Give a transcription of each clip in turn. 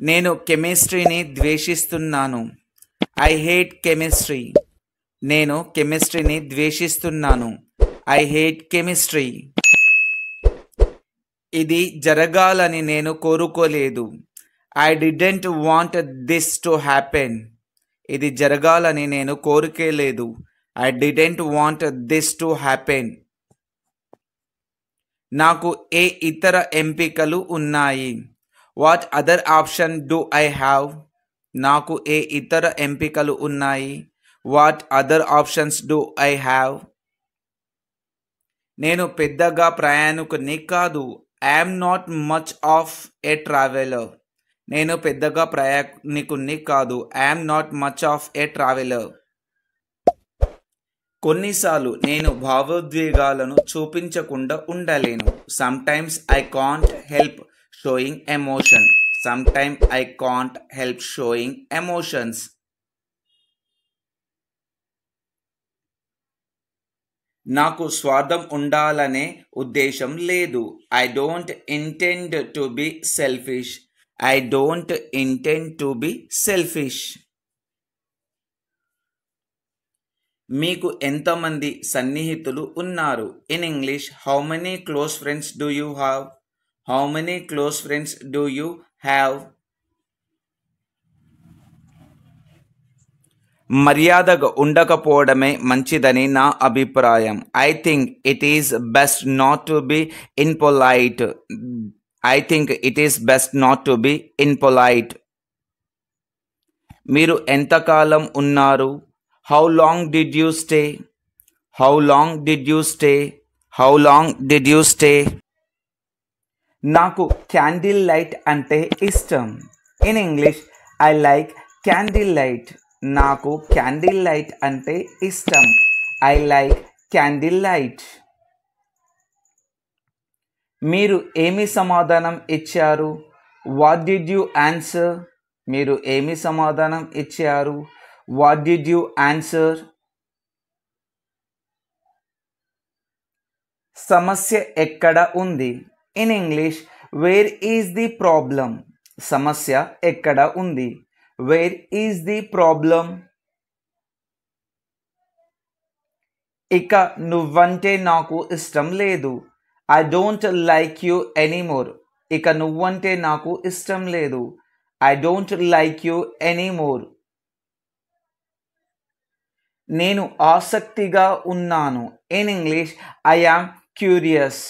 నేను కెమిస్ట్రీని ద్వేషిస్తున్నాను. I hate chemistry. నేను కెమిస్ట్రీని ద్వేషిస్తున్నాను. I hate chemistry. ఇది జరగాలని నేను కోరుకోలేదు. I didn't want this to happen. ఇది జరగాలని నేను కోరుకోలేదు. I didn't want this to happen. నాకు ఏ ఇతర ఎంపికలు ఉన్నాయి? What other option do I have? నాకు ఏ ఇతర ఎంపికలు ఉన్నాయి? What other options do I have? నేను పెద్దగా ప్రయాణికుని కాదు. I'm not much of a traveller. నేను పెద్దగా ప్రయాణికుని కాదు. I'm not much of a traveller. కొన్నిసార్లు నేను భావోద్వేగాలను చూపించకుండా ఉండలేను. Sometimes I can't help sowing emotion. Sometimes I can't help sowing emotions. నాకు స్వార్థం ఉండాలనే ఉద్దేశం లేదు. I don't intend to be selfish. I don't intend to be selfish. మీకు ఎంతమంది సన్నిహితులు ఉన్నారు? In English, how many close friends do you have? How many close friends do you have? మర్యాదగా ఉండకపోవడమే మంచిదని నా అభిప్రాయం. I think it is best not to be impolite. I think it is best not to be impolite. మీరు ఎంతకాలం ఉన్నారు? How long did you stay? How long did you stay? How long did you stay? నాకు candle light అంటే ఇష్టం. In English, I like candle light. నాకు candle light అంటే ఇష్టం. I like candle light. మీరు ఏమి సమాధానం ఇచ్చారు? What did you answer? మీరు ఏమి సమాధానం ఇచ్చారు? What did you answer? సమస్య ఎక్కడ ఉంది? In English, where is the problem? సమస్య ఎక్కడ ఉంది? Where is the problem? ఇక నువ్వంటే నాకు ఇష్టం లేదు. I don't like you anymore. ఇక నువ్వంటే నాకు ఇష్టం లేదు. I don't like you anymore. నేను ఆసక్తిగా ఉన్నాను. In English, I am curious.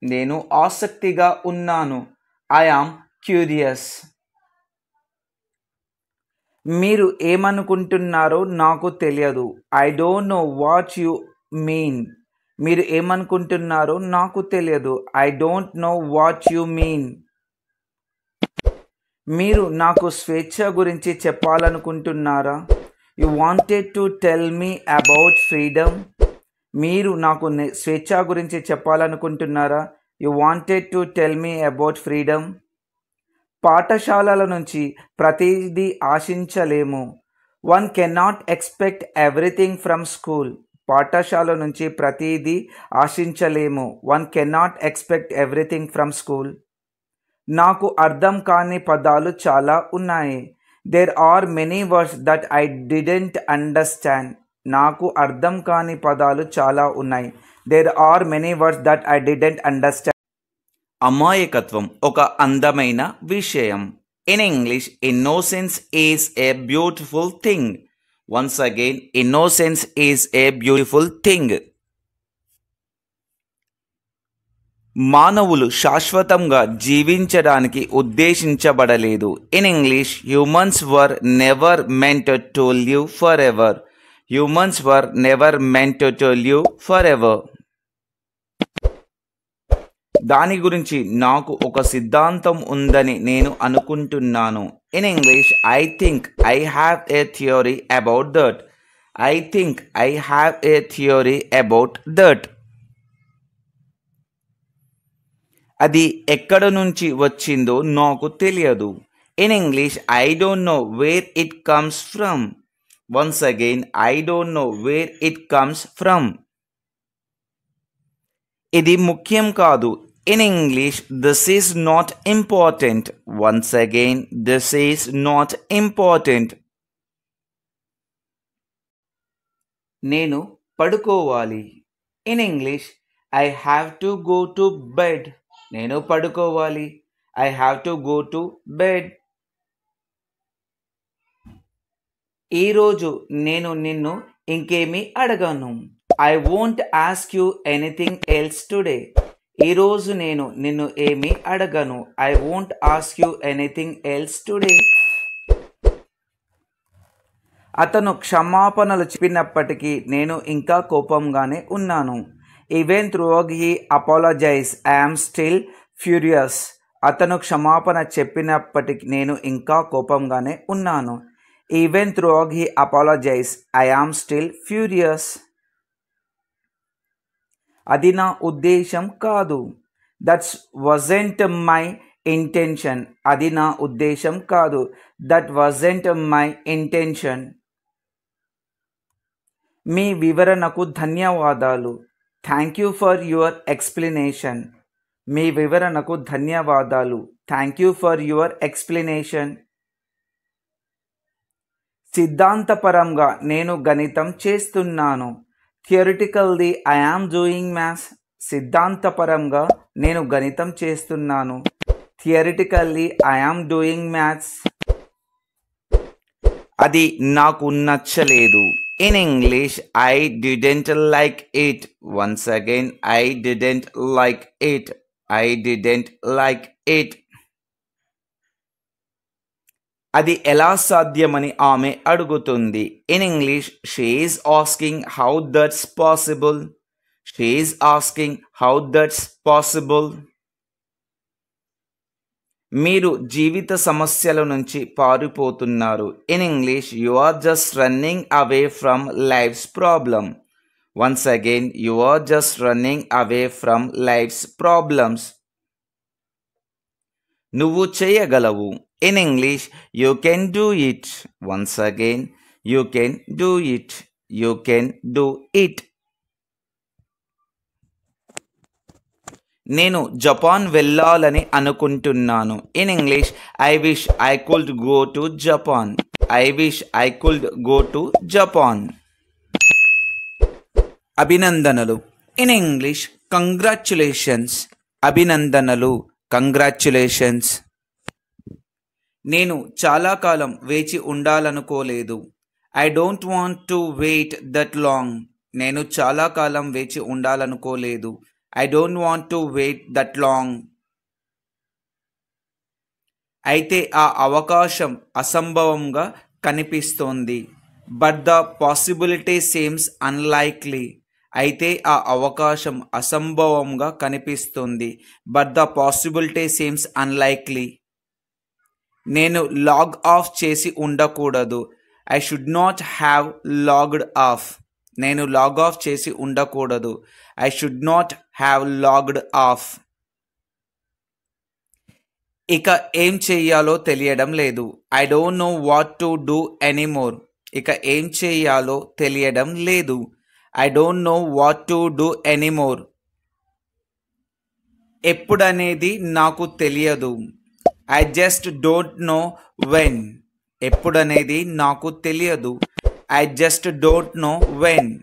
నేను ఆసక్తిగా ఉన్నాను. I am curious. మీరు ఏమనుకుంటున్నారో నాకు తెలియదు. I don't know what you mean. మీరు ఏమనుకుంటున్నారో నాకు తెలియదు. I don't know what you mean. మీరు నాకు స్వేచ్ఛ గురించి చెప్పాలనుకుంటున్నారా? You wanted to tell me about freedom. మీరు నాకు స్వేచ్ఛ గురించి చెప్పాలనుకుంటున్నారా? You wanted to tell me about freedom. పాఠశాలల నుంచి ప్రతిదీ ఆశించలేము. One cannot expect everything from school. పాఠశాల నుంచి ప్రతిదీ ఆశించలేము. One cannot expect everything from school. నాకు అర్థం కాని పదాలు చాలా ఉన్నాయి. There are many words that I didn't understand. నాకు అర్థం కాని పదాలు చాలా ఉన్నాయి. There are many words that I didn't understand. అమాయకత్వం ఒక అందమైన విషయం. In English, innocence is a beautiful thing. Once again, innocence is a beautiful thing. మానవులు శాశ్వతంగా జీవించడానికి ఉద్దేశించబడలేదు. In English, humans were never meant to live forever. Humans were never meant to live forever. దాని గురించి నాకు ఒక సిద్ధాంతం ఉందని నేను అనుకుంటున్నాను. In English, I think I have a theory about that. I think I have a theory about that. అది ఎక్కడ నుంచి వచ్చిందో నాకు తెలియదు. In English, I don't know where it comes from. Once again, I don't know where it comes from. ఇది ముఖ్యం కాదు. In English, this is not important. Once again, this is not important. నేను పడుకోవాలి. In English, I have to go to bed. నేను పడుకోవాలి. I have to go to bed. ఈరోజు నేను నిన్ను ఇంకేమీ అడగను. I won't ask you anything else today. ఈరోజు నేను నిన్ను ఏమీ అడగను. I won't ask you anything else today. అతను క్షమాపణలు చెప్పినప్పటికీ నేను ఇంకా కోపంగానే ఉన్నాను. Even through he apologize I am still furious. అతను క్షమాపణ చెప్పినప్పటికీ నేను ఇంకా కోపంగానే ఉన్నాను. Even through he apologize I am still furious. అది నా ఉద్దేశం కాదు. That's wasn't my intention. అది నా ఉద్దేశం కాదు. That wasn't my intention. మీ వివరణకు ధన్యవాదాలు. Thank you for your explanation. మీ వివరణకు ధన్యవాదాలు. Thank you for your explanation. సిద్ధాంతపరంగా నేను గణితం చేస్తున్నాను. Theoretically I am doing maths. సిద్ధాంతపరంగా నేను గణితం చేస్తున్నాను. Theoretically I am doing maths. అది నాకు నచ్చలేదు. In English, I didn't like it. Once again, I didn't like it. I didn't like it. అది ఎలా సాధ్యమని ఆమె అడుగుతుంది. In English, she is asking how that's possible. She is asking how that's possible. మీరు జీవిత సమస్యల నుంచి పారిపోతున్నారు. In English, you are just running away from life's problem. Once again, you are just running away from life's problems. నువ్వు చేయగలవు. In English, you can do it. Once again, you can do it. You can do it. నేను Japan వెళ్ళాలని అనుకుంటున్నాను. In English, I wish I could go to Japan. I wish I could go to Japan. అభినందనలు. In English, congratulations. అభినందనలు. Congratulations. నేను చాలా కాలం వేచి ఉండాలనుకోలేదు. I don't want to wait that long. నేను చాలా కాలం వేచి ఉండాలనుకోలేదు. I don't want to wait that long. అయితే ఆ అవకాశం అసంభవంగా కనిపిస్తోంది. But the possibility seems unlikely. అయితే ఆ అవకాశం అసంభవంగా కనిపిస్తుంది. But the possibility seems unlikely. నేను లాగ్ ఆఫ్ చేసి ఉండకూడదు. I should not have logged off. నేను లాగ్ ఆఫ్ చేసి ఉండకూడదు. I should not have logged off. ఇక ఏం చెయ్యాలో తెలియడం లేదు. I don't know what to do anymore. ఇక ఏం చెయ్యాలో తెలియడం లేదు. I don't know what to do anymore. ఎప్పుడనేది నాకు తెలియదు. I just don't know when. ఎప్పుడనేది నాకు తెలియదు. I just don't know when.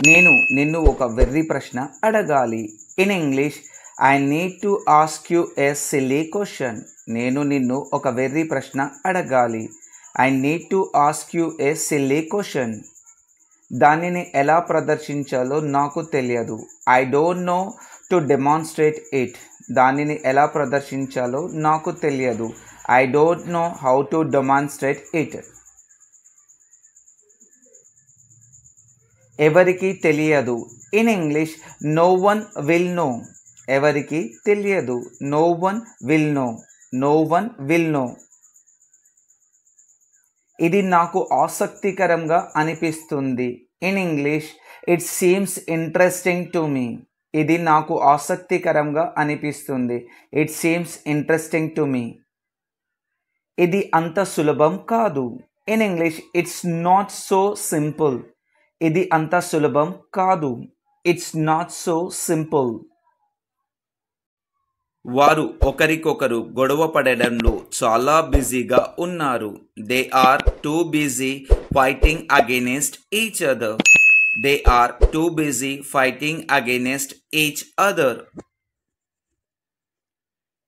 నేను నిన్ను ఒక వెర్రి ప్రశ్న అడగాలి. In English, I need to ask you a silly question. నేను నిన్ను ఒక వెర్రి ప్రశ్న అడగాలి. I need to ask you a silly question. దానిని ఎలా ప్రదర్శించాలో నాకు తెలియదు. I don't know to demonstrate it. దానిని ఎలా ప్రదర్శించాలో నాకు తెలియదు. I don't know how to demonstrate it. ఎవరికి తెలియదు. In English, no one will know. ఎవరికి తెలియదు. No one will know. No one will know. ఇది నాకు ఆసక్తికరంగా అనిపిస్తుంది. In English, it seems interesting to me. ఇది నాకు ఆసక్తికరంగా అనిపిస్తుంది. It seems interesting to me. ఇది అంత సులభం కాదు. In English, it's not so simple. ఇది అంత సులభం కాదు. It's not so simple. వారు ఒకరికొకరు గొడవ పడడంలో చాలా బిజీగా ఉన్నారు. They are too busy fighting against each other. They are too busy fighting against each other.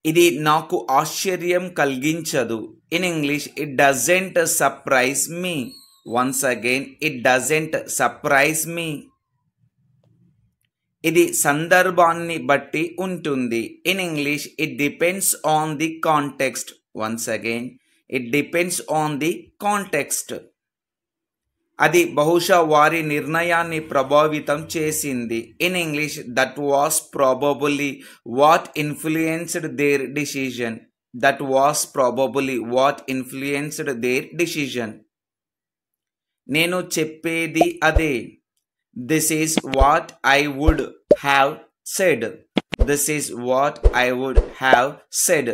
ఇది నాకు ఆశ్చర్యం కలిగించదు. In English it doesn't surprise me. Once again it doesn't surprise me. ఇది సందర్భాన్ని బట్టి ఉంటుంది. In English it depends on the context. Once again it depends on the context. అది బహుశా వారి నిర్ణయాన్ని ప్రభావితం చేసింది. In English that was probably what influenced their decision. That was probably what influenced their decision. నేను చెప్పేది అదే. This is what I would have said. This is what I would have said.